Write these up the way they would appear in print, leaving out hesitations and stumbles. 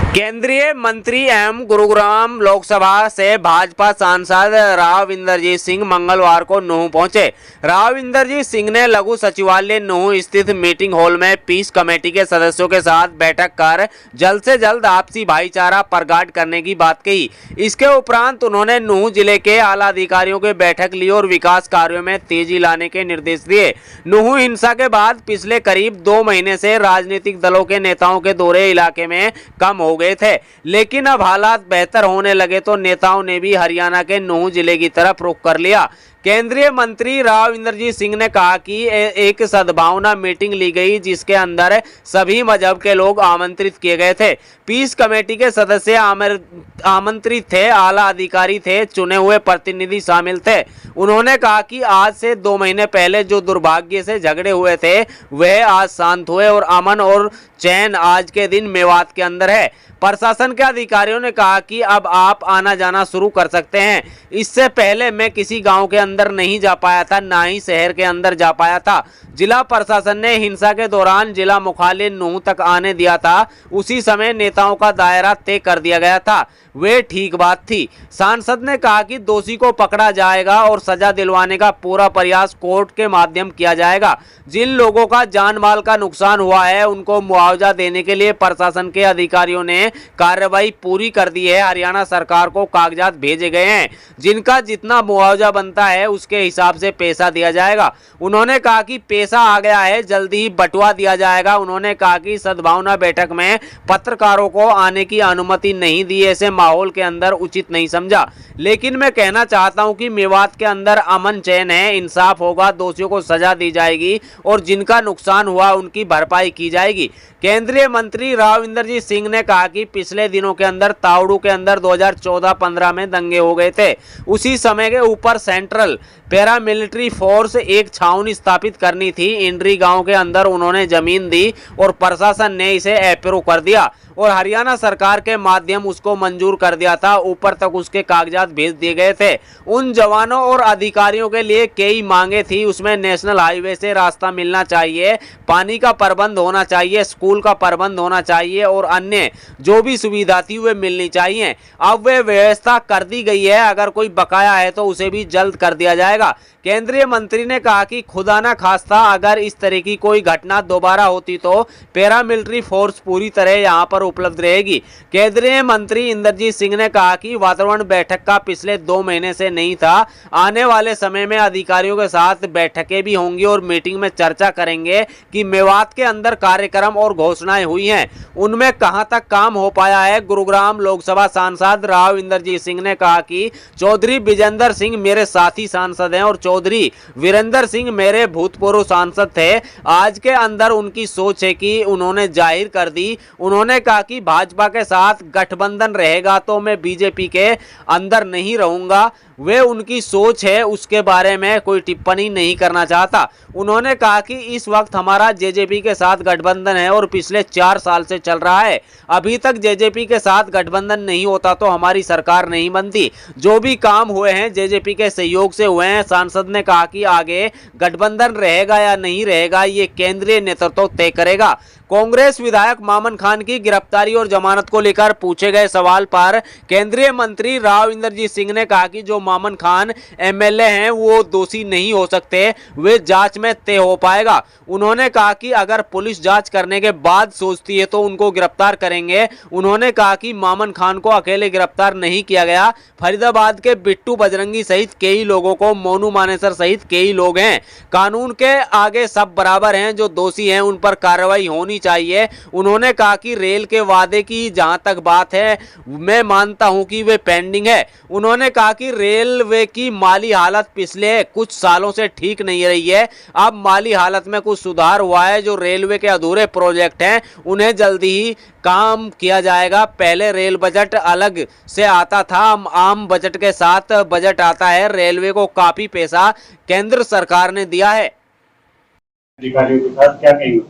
केंद्रीय मंत्री एवं गुरुग्राम लोकसभा से भाजपा सांसद राव इंदरजीत सिंह मंगलवार को नूंह पहुंचे। राव इंदरजीत सिंह ने लघु सचिवालय नूंह स्थित मीटिंग हॉल में पीस कमेटी के सदस्यों के साथ बैठक कर जल्द से जल्द आपसी भाईचारा प्रगाढ़ करने की बात कही। इसके उपरांत उन्होंने नूंह जिले के आला अधिकारियों की बैठक ली और विकास कार्यों में तेजी लाने के निर्देश दिए। नूंह हिंसा के बाद पिछले करीब 2 महीने से राजनीतिक दलों के नेताओं के दौरे इलाके में कम हो गए थे, लेकिन अब हालात बेहतर होने लगे तो नेताओं ने भी हरियाणा के नूंह जिले की तरफ रुख कर लिया। केंद्रीय मंत्री राव इंदरजीत सिंह ने कहा कि एक सद्भावना मीटिंग ली गई जिसके अंदर सभी मजहब के लोग आमंत्रित किए गए थे। पीस कमेटी के सदस्य आमंत्रित थे, आला अधिकारी थे, चुने हुए प्रतिनिधि शामिल थे। उन्होंने कहा कि आज से 2 महीने पहले जो दुर्भाग्य से झगड़े हुए थे वह आज शांत हुए और अमन और चैन आज के दिन मेवात के अंदर है। प्रशासन के अधिकारियों ने कहा कि अब आप आना जाना शुरू कर सकते हैं। इससे पहले मैं किसी गांव के अंदर नहीं जा पाया था, ना ही शहर के अंदर जा पाया था। जिला प्रशासन ने हिंसा के दौरान जिला मुख्यालय नूंह तक आने दिया था, उसी समय नेताओं का दायरा तय कर दिया गया था। वे ठीक बात थी। सांसद ने कहा कि दोषी को पकड़ा जाएगा और सजा दिलवाने का पूरा प्रयास कोर्ट के माध्यम किया जाएगा। जिन लोगों का जान माल का नुकसान हुआ है उनको मुआवजा देने के लिए प्रशासन के अधिकारियों ने कार्रवाई पूरी कर दी है। हरियाणा सरकार को कागजात भेजे गए हैं, जिनका जितना मुआवजा बनता है उसके हिसाब से पैसा दिया जाएगा। उन्होंने कहा कि पैसा आ गया है, जल्दी ही बंटवा दिया जाएगा। उन्होंने कहा कि सद्भावना बैठक में पत्रकारों को आने की अनुमति नहीं दी, ऐसे माहौल के अंदर उचित नहीं समझा। लेकिन मैं कहना चाहता हूं कि मेवात के अंदर अमन चैन है, इंसाफ होगा, दोषियों को सजा दी जाएगी और जिनका नुकसान हुआ उनकी भरपाई की जाएगी। केंद्रीय मंत्री राव इंदरजीत सिंह ने कहा कि पिछले दिनों के अंदर तावड़ू के अंदर 2014-15 में दंगे हो गए थे। उसी समय के ऊपर सेंट्रल पैरामिलिट्री फोर्स एक छावनी स्थापित करनी थी। इंड्री गांव के अंदर उन्होंने जमीन दी और प्रशासन ने इसे अप्रूव कर दिया और हरियाणा सरकार के माध्यम उसको मंजूर कर दिया था। ऊपर तक उसके कागजात भेज दिए गए थे। उन जवानों और अधिकारियों के लिए कई मांगे थी, उसमें नेशनल हाईवे से रास्ता मिलना चाहिए, पानी का प्रबंध होना चाहिए, स्कूल का प्रबंध होना चाहिए और अन्य जो भी सुविधा थी वे मिलनी चाहिए। अब वे व्यवस्था कर दी गई है, अगर कोई बकाया है तो उसे भी जल्द कर दिया जाएगा। केंद्रीय मंत्री ने कहा कि खुदा ना खास्ता अगर इस तरह की कोई घटना दोबारा होती तो पैरामिलिट्री फोर्स पूरी तरह यहां पर उपलब्ध रहेगी। केंद्रीय मंत्री इंदरजीत सिंह ने कहा कि वातावरण बैठक का पिछले 2 महीने से नहीं था। आने वाले समय में अधिकारियों के साथ बैठकें भी होंगी और मीटिंग में चर्चा करेंगे कि मेवात के अंदर कार्यक्रम और घोषणाएं हुई हैं, उनमें कहां तक काम हो पाया है। गुरुग्राम लोकसभा सांसद राव इंदरजीत सिंह ने कहा कि चौधरी विजेंद्र सिंह मेरे साथी सांसद हैं और चौधरी वीरेंद्र सिंह मेरे भूतपूर्व सांसद थे। आज के अंदर उनकी सोच है कि उन्होंने जाहिर कर दी। उन्होंने कहा कि भाजपा के साथ गठबंधन रहेगा तो मैं बीजेपी के अंदर नहीं रहूंगा। वे उनकी सोच है, उसके बारे में कोई टिप्पणी नहीं करना चाहता। उन्होंने कहा कि इस वक्त हमारा जेजेपी के साथ गठबंधन है और पिछले 4 साल से चल रहा है। अभी तक जेजेपी के साथ गठबंधन नहीं होता तो हमारी सरकार नहीं बनती। जो भी काम हुए हैं जेजेपी के सहयोग से हुए हैं। सांसद ने कहा कि आगे गठबंधन रहेगा या नहीं रहेगा ये केंद्रीय नेतृत्व तय करेगा। कांग्रेस विधायक मामन खान की गिरफ्तारी और जमानत को लेकर पूछे गए सवाल पर केंद्रीय मंत्री राव इंदरजीत सिंह ने कहा कि जो मामन खान एमएलए हैं वो दोषी नहीं हो सकते, वे जांच में तय हो पाएगा। उन्होंने कहा कि अगर पुलिस जांच करने के बाद सोचती है तो उनको गिरफ्तार करेंगे। उन्होंने कहा कि मामन खान को अकेले गिरफ्तार नहीं किया गया, फरीदाबाद के बिट्टू बजरंगी सहित कई लोगों को, मोनू मानेसर सहित कई लोग हैं। कानून के आगे सब बराबर हैं, जो दोषी हैं उन पर कार्रवाई होनी चाहिए। उन्होंने कहा कि रेल के वादे की जहां तक बात है मैं मानता हूं कि वे पेंडिंग है। उन्होंने कहा कि रेलवे की माली हालत पिछले कुछ सालों से ठीक नहीं रही है, अब माली हालत में कुछ सुधार हुआ है। जो रेलवे के अधूरे प्रोजेक्ट हैं उन्हें जल्दी ही काम किया जाएगा। पहले रेल बजट अलग से आता था, आम बजट के साथ बजट आता है। रेलवे को काफी पैसा केंद्र सरकार ने दिया है। अधिकारियों के साथ क्या कहेंगे?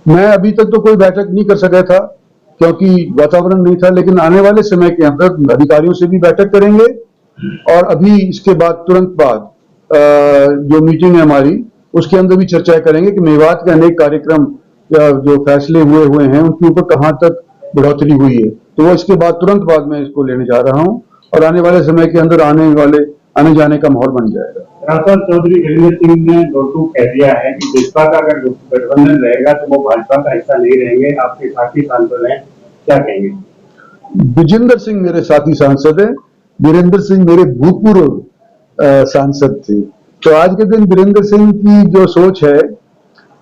मैं अभी तक तो कोई बैठक नहीं कर सका था क्योंकि वातावरण नहीं था, लेकिन आने वाले समय के अंदर अधिकारियों से भी बैठक करेंगे और अभी इसके बाद तुरंत बाद जो मीटिंग है हमारी उसके अंदर भी चर्चा करेंगे कि मेवात के अनेक कार्यक्रम जो फैसले हुए हैं उनके ऊपर कहां तक बढ़ोतरी हुई है। तो वो इसके बाद तुरंत बाद में इसको लेने जा रहा हूँ और आने वाले समय के अंदर आने जाने का माहौल बन जाएगा। राठौर चौधरी वीरेंद्र सिंह ने दो कह दिया है कि जिसपा का अगर गठबंधन रहेगा तो वो भाजपा का हिस्सा नहीं रहेंगे, आपके साथी सांसद हैं, क्या कहेंगे? विजेंद्र सिंह मेरे साथी सांसद हैं, वीरेंद्र सिंह मेरे भूतपूर्व सांसद थे। तो आज के दिन वीरेंद्र सिंह की जो सोच है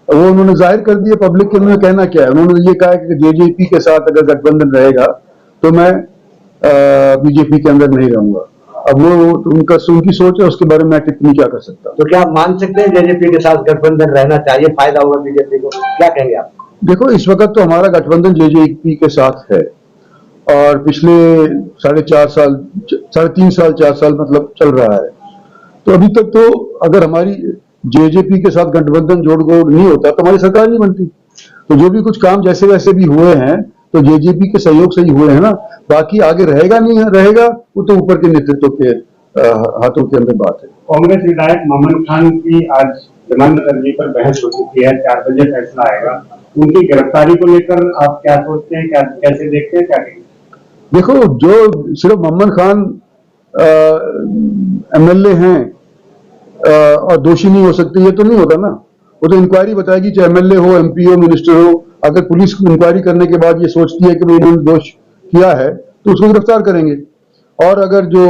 वो उन्होंने जाहिर कर दी है पब्लिक के अंदर। कहना क्या है, उन्होंने ये कहा है कि जेजेपी के साथ अगर गठबंधन रहेगा तो मैं बीजेपी के अंदर नहीं रहूंगा। अब वो उनकी सोच है, उसके बारे में मैं टिप्पणी क्या कर सकता हूँ। तो क्या आप मान सकते हैं जेजेपी के साथ गठबंधन रहना चाहिए, फायदा होगा बीजेपी को, क्या कहेंगे आप? देखो, इस वक्त तो हमारा गठबंधन जेजेपी के साथ है और पिछले 3.5 साल 4 साल मतलब चल रहा है। तो अभी तक तो अगर हमारी जेजेपी के साथ गठबंधन जोड़ नहीं होता तो हमारी सरकार नहीं बनती। तो जो भी कुछ काम जैसे वैसे भी हुए हैं तो जेजेपी के सहयोग से ही हुए हैं ना। बाकी आगे रहेगा नहीं रहेगा वो तो ऊपर के नेतृत्व के हाथों के अंदर बात है। कांग्रेस विधायक मोहम्मद खान की आज जमानत अर्जी पर बहस हो चुकी है, 4 बजे फैसला आएगा। उनकी गिरफ्तारी को लेकर आप क्या सोचते हैं, क्या कैसे देखते हैं, क्या कहेंगे? देखो, जो सिर्फ मोहम्मद खान एमएलए हैं और दोषी नहीं हो सकते, ये तो नहीं होता ना। वो तो इंक्वायरी बताएगी, चाहे एमएलए हो, एमपी हो, मिनिस्टर हो। अगर पुलिस इंक्वायरी करने के बाद ये सोचती है कि भाई इन्होंने दोष किया है तो उसको गिरफ्तार करेंगे। और अगर जो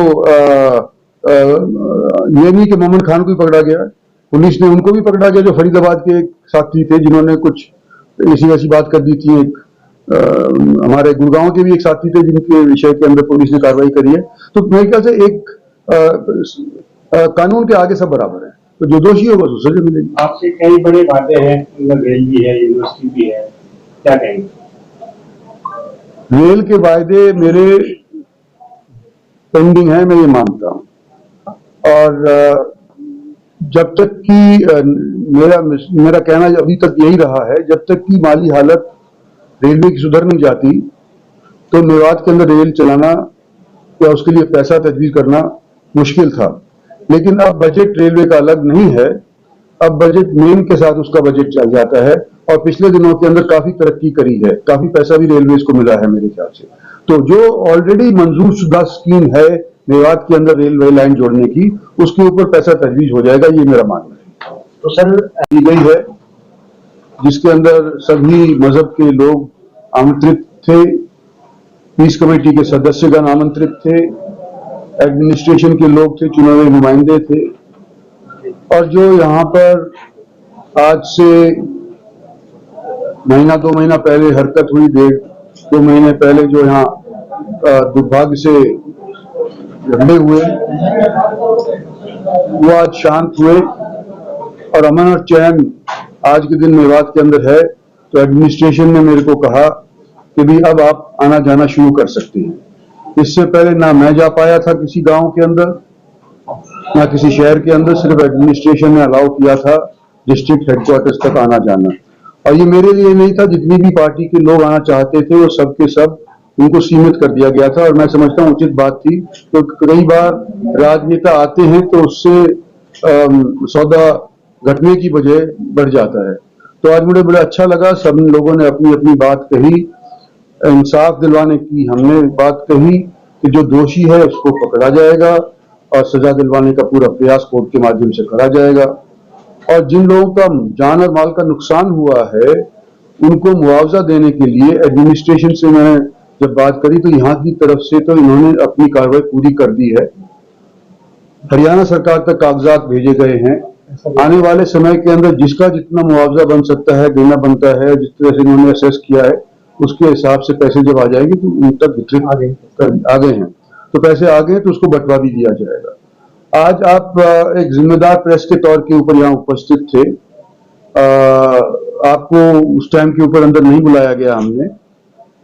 ये नहीं कि मोहम्मद खान को ही पकड़ा गया, पुलिस ने उनको भी पकड़ा गया जो फरीदाबाद के एक साथी थे जिन्होंने कुछ ऐसी वैसी बात कर दी थी। एक हमारे गुड़गांव के भी एक साथी थे जिनके विषय के अंदर पुलिस ने कार्रवाई करी है। तो मेरे ख्याल से एक कानून के आगे सब बराबर है, तो जो दोषी होगा उसको सजा मिलेगी। आपसे कई बड़े वादे हैं, उनमें रेल भी है, यूनिवर्सिटी भी है, क्या कहेंगे? रेल के वायदे मेरे पेंडिंग है, मैं ये मानता हूं। और जब तक कि मेरा कहना अभी तक यही रहा है, जब तक कि माली हालत रेलवे की सुधर नहीं जाती तो मेवात के अंदर रेल चलाना या उसके लिए पैसा तजवीज करना मुश्किल था। लेकिन अब बजट रेलवे का अलग नहीं है, अब बजट मेन के साथ उसका बजट चल जाता है और पिछले दिनों के अंदर काफी तरक्की करी है, काफी पैसा भी रेलवे को मिला है मेरे ख्याल से। तो जो ऑलरेडी मंजूर शुदा स्कीम है मेवात के अंदर रेलवे लाइन जोड़ने की, उसके ऊपर पैसा तजवीज हो जाएगा, ये मेरा मानना है। तो सर की गई है जिसके अंदर सभी मजहब के लोग आमंत्रित थे, पीस कमेटी के सदस्यगण आमंत्रित थे, एडमिनिस्ट्रेशन के लोग थे, चुनावी नुमाइंदे थे। और जो यहाँ पर आज से महीना 2 महीना पहले हरकत हुई, 1.5-2 महीने पहले जो यहाँ दुर्भाग्य से झगड़े हुए वो आज शांत हुए और अमन और चैन आज के दिन मेवात के अंदर है। तो एडमिनिस्ट्रेशन ने मेरे को कहा कि भी अब आप आना जाना शुरू कर सकते हैं। इससे पहले ना मैं जा पाया था किसी गांव के अंदर, ना किसी शहर के अंदर, सिर्फ एडमिनिस्ट्रेशन ने अलाउ किया था डिस्ट्रिक्ट हेडक्वार्टर्स तक आना जाना। और ये मेरे लिए नहीं था, जितनी भी पार्टी के लोग आना चाहते थे वो सब के सब उनको सीमित कर दिया गया था। और मैं समझता हूँ उचित बात थी, तो कई बार राजनेता आते हैं तो उससे सौदा घटने की बजाय बढ़ जाता है। तो आज मुझे बड़ा अच्छा लगा, सब लोगों ने अपनी अपनी बात कही, इंसाफ दिलवाने की हमने बात कही कि जो दोषी है उसको पकड़ा जाएगा और सजा दिलवाने का पूरा प्रयास कोर्ट के माध्यम से करा जाएगा। और जिन लोगों का जान और माल का नुकसान हुआ है उनको मुआवजा देने के लिए एडमिनिस्ट्रेशन से मैंने जब बात करी तो यहाँ की तरफ से तो इन्होंने अपनी कार्रवाई पूरी कर दी है। हरियाणा सरकार तक कागजात भेजे गए हैं। आने वाले समय के अंदर जिसका जितना मुआवजा बन सकता है देना बनता है, जिस तरह से इन्होंने असेस किया है उसके हिसाब से पैसे जब आ जाएंगे तो उन तक वितरित आ गए हैं, तो पैसे आ गए तो उसको बंटवा भी दिया जाएगा। आज आप एक जिम्मेदार प्रेस के तौर के ऊपर यहाँ उपस्थित थे, आपको उस टाइम के ऊपर अंदर नहीं बुलाया गया हमने,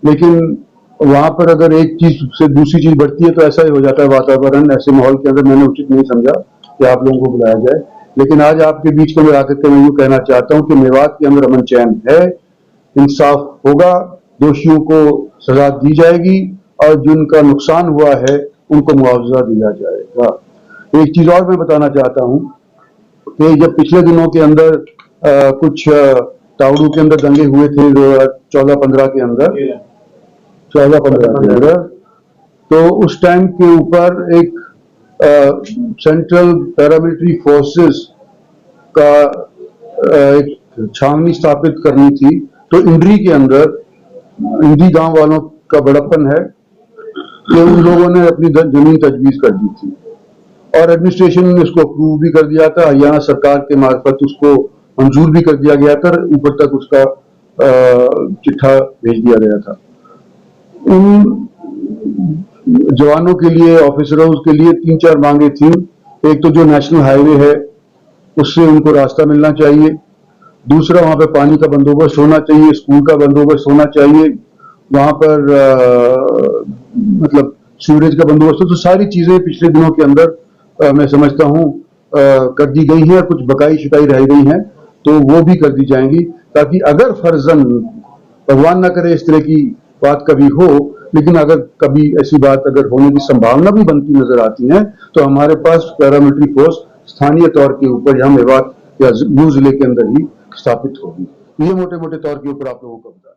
लेकिन वहां पर अगर एक चीज से दूसरी चीज बढ़ती है तो ऐसा ही हो जाता है वातावरण। ऐसे माहौल के अंदर मैंने उचित नहीं समझा कि आप लोगों को बुलाया जाए। लेकिन आज आपके बीच के अंदर आकर के मैं यूँ कहना चाहता हूँ कि मेवात के अंदर अमन चैन है, इंसाफ होगा, दोषियों को सजा दी जाएगी और जिनका नुकसान हुआ है उनको मुआवजा दिया जाएगा। एक चीज और मैं बताना चाहता हूँ कि जब पिछले दिनों के अंदर कुछ तावड़ू के अंदर दंगे हुए थे 2014-15 के अंदर, 14-15 तो उस टाइम के ऊपर एक सेंट्रल पैरामिलिट्री फोर्सेस का एक छावनी स्थापित करनी थी। तो इंद्री के अंदर इंद्री गांव वालों का बड़प्पन है कि उन लोगों ने अपनी जमीन तजवीज कर दी थी और एडमिनिस्ट्रेशन ने उसको अप्रूव भी कर दिया था। हरियाणा सरकार के मार्फत उसको मंजूर भी कर दिया गया था, ऊपर तक उसका चिट्ठा भेज दिया गया था। उन जवानों के लिए, ऑफिसरों के लिए 3-4 मांगे थी। एक तो जो नेशनल हाईवे है उससे उनको रास्ता मिलना चाहिए, दूसरा वहां पे पानी का बंदोबस्त होना चाहिए, स्कूल का बंदोबस्त होना चाहिए, वहां पर मतलब सीवरेज का बंदोबस्त। तो सारी चीजें पिछले दिनों के अंदर मैं समझता हूं कर दी गई हैं। कुछ बकाई शिकाई रह गई हैं तो वो भी कर दी जाएंगी, ताकि अगर फर्जन, भगवान न करे इस तरह की बात कभी हो, लेकिन अगर कभी ऐसी बात अगर होने की संभावना भी बनती नजर आती है तो हमारे पास पैरामिलिट्री फोर्स स्थानीय तौर के ऊपर यहाँ मेवात या न्यू जिले के अंदर ही स्थापित होगी। ये मोटे मोटे तौर के ऊपर आप लोगों को बता